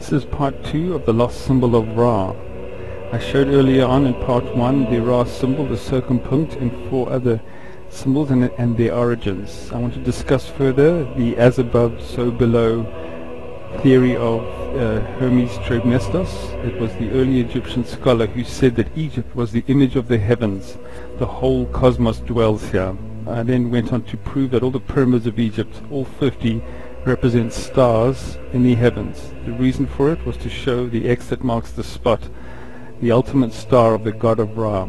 This is part 2 of the lost symbol of Ra. I showed earlier on in part 1 the Ra symbol, the circumpunct, and 4 other symbols and their origins. I want to discuss further the as above, so below theory of Hermes Trismegistus. It was the early Egyptian scholar who said that Egypt was the image of the heavens. The whole cosmos dwells here. I then went on to prove that all the pyramids of Egypt, all 50, represent stars in the heavens. The reason for it was to show the X that marks the spot, the ultimate star of the god of Ra.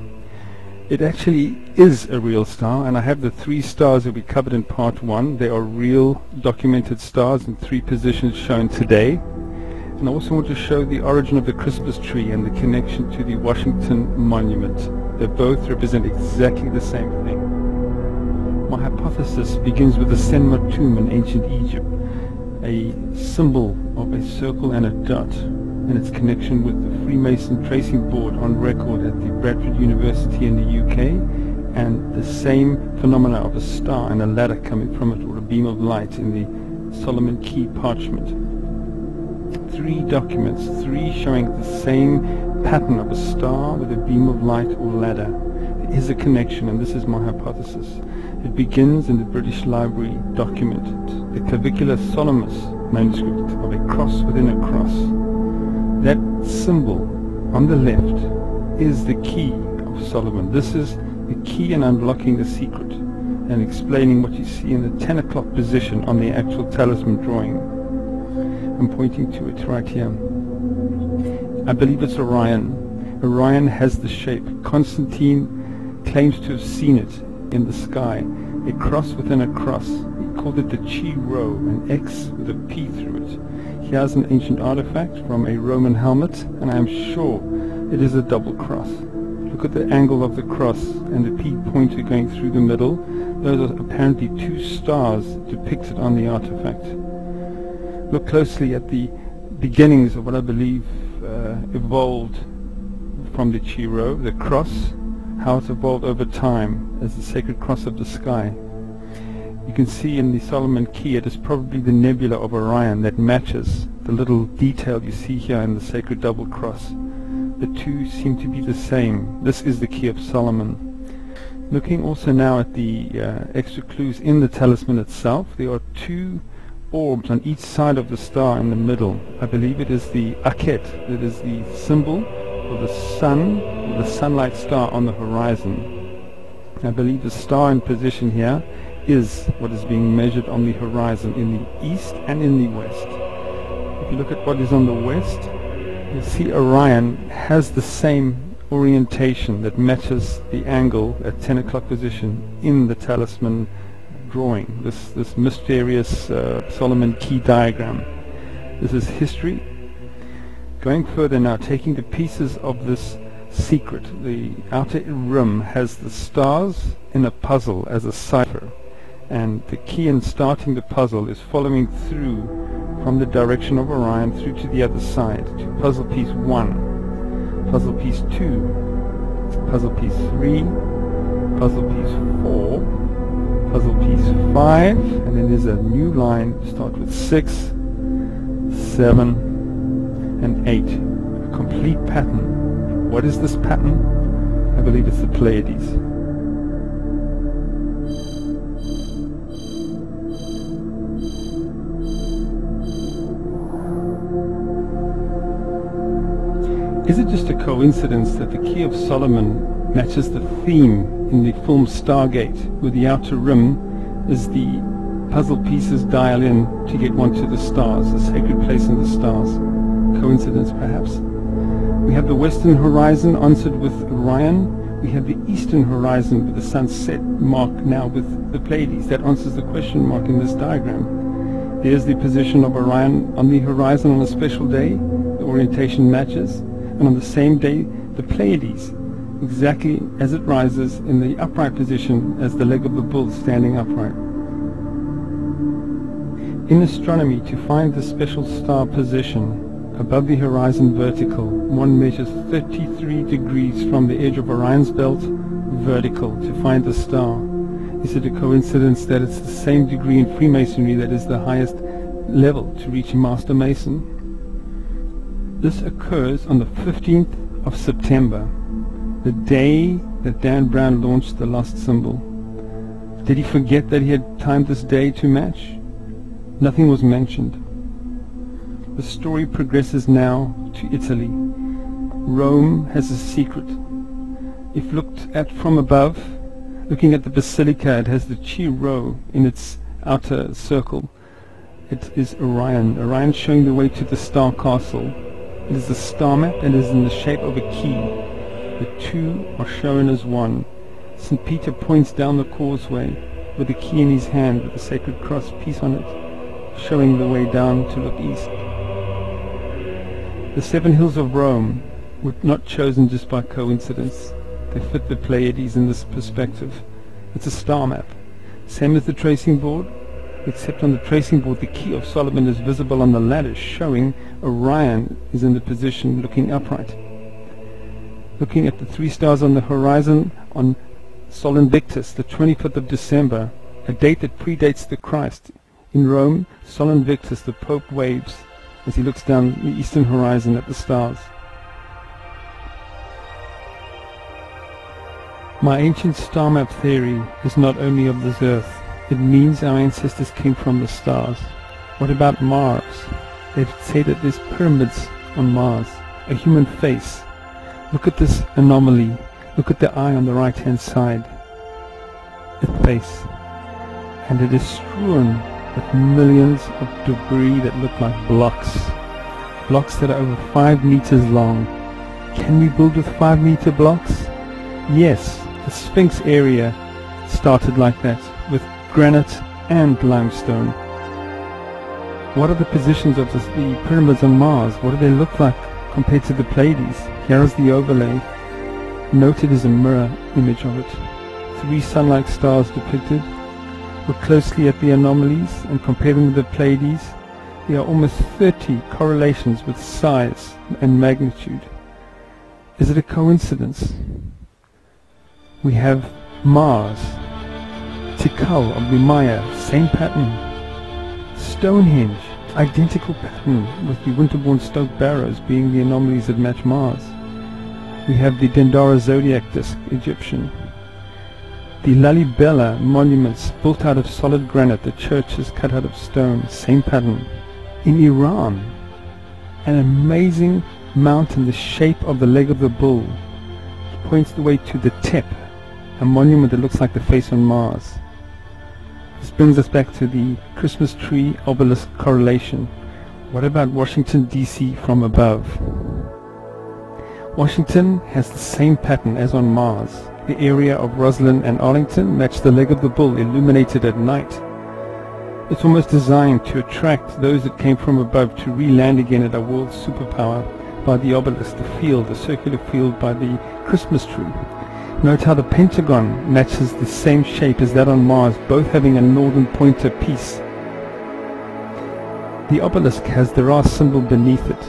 It actually is a real star, and I have the 3 stars that we covered in part 1. They are real documented stars in 3 positions shown today. And I also want to show the origin of the Christmas tree and the connection to the Washington Monument. They both represent exactly the same thing. My hypothesis begins with the Senma tomb in ancient Egypt, a symbol of a circle and a dot, and its connection with the Freemason tracing board on record at the Bradford University in the UK, and the same phenomena of a star and a ladder coming from it, or a beam of light, in the Solomon Key parchment. 3 documents, 3 showing the same pattern of a star with a beam of light or ladder. There is a connection, and this is my hypothesis. It begins in the British Library document, the Clavicula Salomonis manuscript of a cross within a cross. That symbol on the left is the key of Solomon. This is the key in unlocking the secret and explaining what you see in the 10 o'clock position on the actual talisman drawing. I'm pointing to it right here. I believe it's Orion. Orion has the shape. Constantine claims to have seen it in the sky, a cross within a cross. He called it the Chi Rho, an X with a P through it. Here's an ancient artifact from a Roman helmet, and I am sure it is a double cross. Look at the angle of the cross and the P pointer going through the middle. Those are apparently 2 stars depicted on the artifact. Look closely at the beginnings of what I believe evolved from the Chi Rho, the cross, how it evolved over time as the sacred cross of the sky. You can see in the Solomon Key it is probably the nebula of Orion that matches the little detail you see here in the sacred double cross. The 2 seem to be the same. This is the Key of Solomon. Looking also now at the extra clues in the talisman itself, there are 2 orbs on each side of the star in the middle. I believe it is the Akhet, that is the symbol of the sun, the sunlight star on the horizon. I believe the star in position here is what is being measured on the horizon in the east and in the west. If you look at what is on the west, you'll see Orion has the same orientation that matches the angle at 10 o'clock position in the talisman drawing, this mysterious Solomon Key diagram. This is history. Going further now, taking the pieces of this secret, the outer rim has the stars in a puzzle as a cipher, and the key in starting the puzzle is following through from the direction of Orion through to the other side to puzzle piece 1, puzzle piece 2, puzzle piece 3, puzzle piece 4, puzzle piece 5, and then there's a new line, start with 6, 7, and 8. A complete pattern. What is this pattern? I believe it's the Pleiades. Is it just a coincidence that the Key of Solomon matches the theme in the film Stargate, where the outer rim is the puzzle pieces dial in to get one to the stars, the sacred place in the stars? Coincidence, perhaps? We have the western horizon answered with Orion. We have the eastern horizon with the sunset mark now with the Pleiades. That answers the question mark in this diagram. There's the position of Orion on the horizon on a special day. The orientation matches. And on the same day, the Pleiades, exactly as it rises in the upright position as the leg of the bull standing upright. In astronomy, to find the special star position above the horizon vertical, one measures 33 degrees from the edge of Orion's belt vertical to find the star. Is it a coincidence that it's the same degree in Freemasonry that is the highest level to reach Master Mason? This occurs on the 15th of September, the day that Dan Brown launched the lost symbol. Did he forget that he had timed this day to match? Nothing was mentioned. The story progresses now to Italy. Rome has a secret. If looked at from above, looking at the basilica, it has the Chi Rho in its outer circle. It is Orion. Orion showing the way to the star castle. It is a star map and is in the shape of a key. The two are shown as one. St. Peter points down the causeway with the key in his hand with the sacred cross piece on it, showing the way down to look east. The 7 hills of Rome were not chosen just by coincidence. They fit the Pleiades in this perspective. It's a star map, same as the tracing board, except on the tracing board the key of Solomon is visible on the ladder, showing Orion is in the position looking upright. Looking at the 3 stars on the horizon on Sol Invictus, the 25th of December, a date that predates the Christ. In Rome, Sol Invictus, the Pope waves as he looks down the eastern horizon at the stars. My ancient star map theory is not only of this earth, it means our ancestors came from the stars. What about Mars? They say that there's pyramids on Mars, a human face. Look at this anomaly. Look at the eye on the right hand side. A face. And it is strewn with millions of debris that look like blocks. Blocks that are over 5 meters long. Can we build with 5-meter blocks? Yes, the Sphinx area started like that, with granite and limestone. What are the positions of the pyramids on Mars? What do they look like compared to the Pleiades? Here is the overlay. Noted as a mirror image of it. 3 sun-like stars depicted. Look closely at the anomalies and compare them with the Pleiades. There are almost 30 correlations with size and magnitude. Is it a coincidence? We have Mars, Tikal of the Maya, same pattern. Stonehenge, identical pattern, with the winterborn Stoke Barrows being the anomalies that match Mars. We have the Dendara zodiac disk, Egyptian. The Lalibela monuments built out of solid granite, the church is cut out of stone, same pattern. In Iran, an amazing mountain, the shape of the leg of the bull, points the way to the Tep, a monument that looks like the face on Mars. This brings us back to the Christmas tree obelisk correlation. What about Washington DC from above? Washington has the same pattern as on Mars. The area of Roslyn and Arlington match the leg of the bull illuminated at night. It's almost designed to attract those that came from above to re-land again at our world superpower by the obelisk, the field, the circular field by the Christmas tree. Note how the pentagon matches the same shape as that on Mars, both having a northern pointer piece. The obelisk has the Ra symbol beneath it.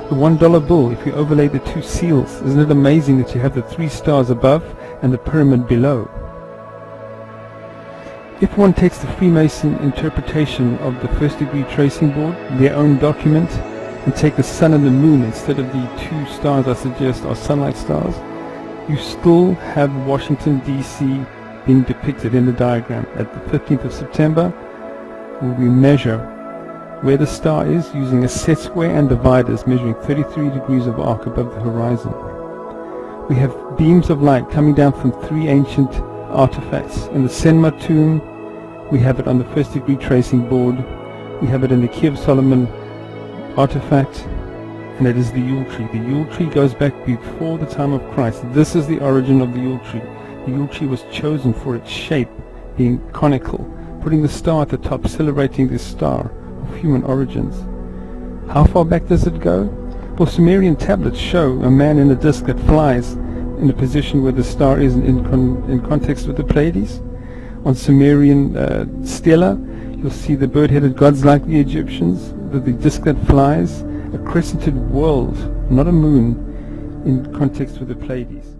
The $1 bill, if you overlay the 2 seals, isn't it amazing that you have the 3 stars above and the pyramid below? If one takes the Freemason interpretation of the first degree tracing board, their own document, and take the sun and the moon instead of the 2 stars I suggest are sun-like stars, you still have Washington DC being depicted in the diagram at the 15th of September, where we measure where the star is using a set square and dividers measuring 33 degrees of arc above the horizon. We have beams of light coming down from 3 ancient artifacts. In the Senma tomb, we have it on the first degree tracing board, we have it in the Key of Solomon artifact, and it is the Yule tree. The Yule tree goes back before the time of Christ. This is the origin of the Yule tree. The Yule tree was chosen for its shape being conical, putting the star at the top, celebrating this star of human origins. How far back does it go? Well, Sumerian tablets show a man in a disc that flies in a position where the star is in context with the Pleiades. On Sumerian stela, you'll see the bird-headed gods like the Egyptians, with the disc that flies, a crescented world, not a moon, in context with the Pleiades.